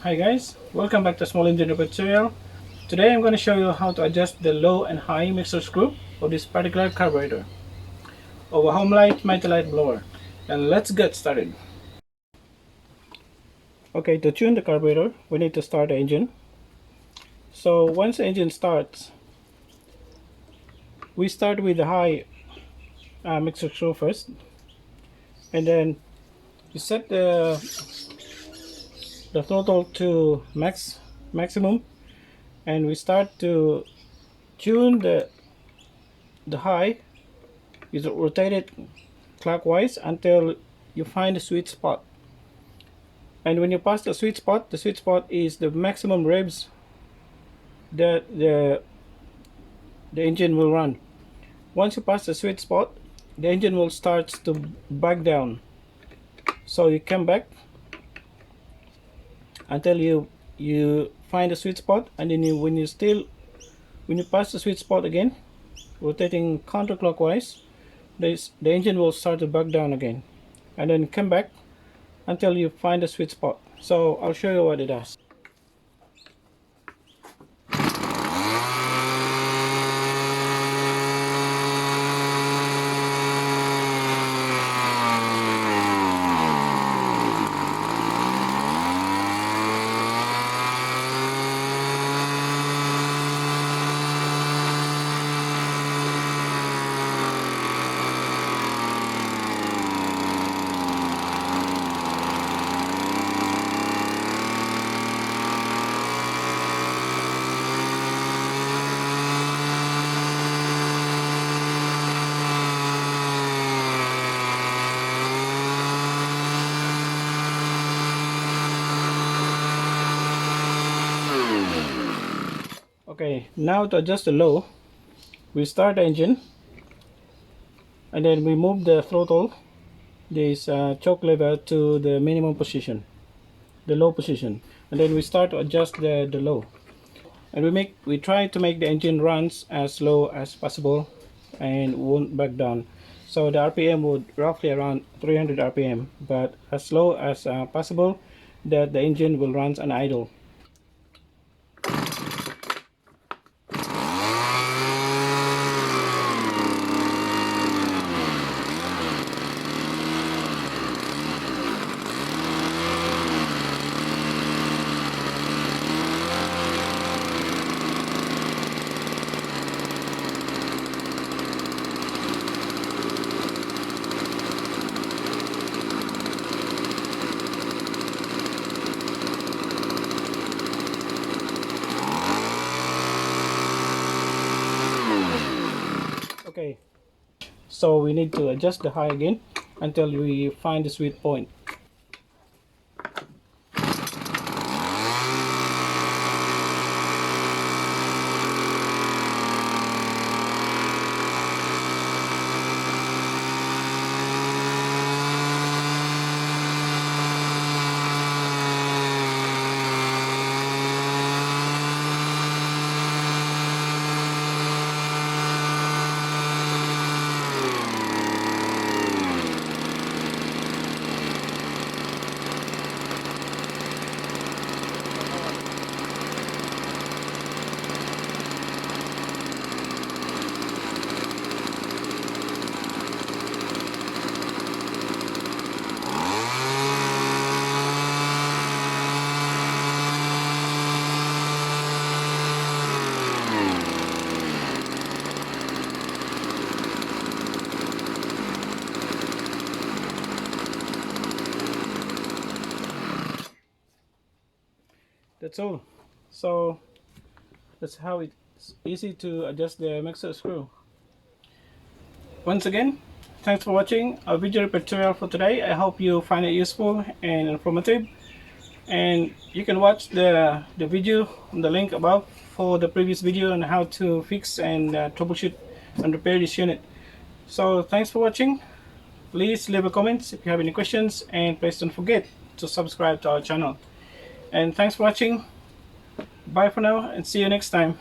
Hi guys, welcome back to Small Engine Repair tutorial. Today I'm going to show you how to adjust the low and high mixer screw of this particular carburetor of a Homelite Lite blower. And let's get started. Okay, to tune the carburetor, we need to start the engine. So once the engine starts, we start with the high mixer screw first, and then you set the throttle to maximum, and we start to tune the high. You rotate it clockwise until you find the sweet spot. And when you pass the sweet spot is the maximum revs that the engine will run. Once you pass the sweet spot, the engine will start to back down. So you come back until you find the sweet spot, and then when you pass the sweet spot again, rotating counterclockwise, the engine will start to back down again, and then come back until you find the sweet spot. So I'll show you what it does. Okay, now to adjust the low, we start the engine, and then we move the throttle, this choke lever, to the minimum position, the low position, and then we start to adjust the low, and we try to make the engine runs as low as possible and won't back down. So the RPM would roughly around 300 RPM, but as low as possible, that the engine will run on idle. Okay, so we need to adjust the high again until we find the sweet point. That's all. So that's how it's easy to adjust the mixer screw. Once again, thanks for watching our video repair tutorial for today. I hope you find it useful and informative, and you can watch the video on the link above for the previous video on how to fix and troubleshoot and repair this unit. So thanks for watching. Please leave a comment if you have any questions, and please don't forget to subscribe to our channel. And thanks for watching. Bye for now, and see you next time.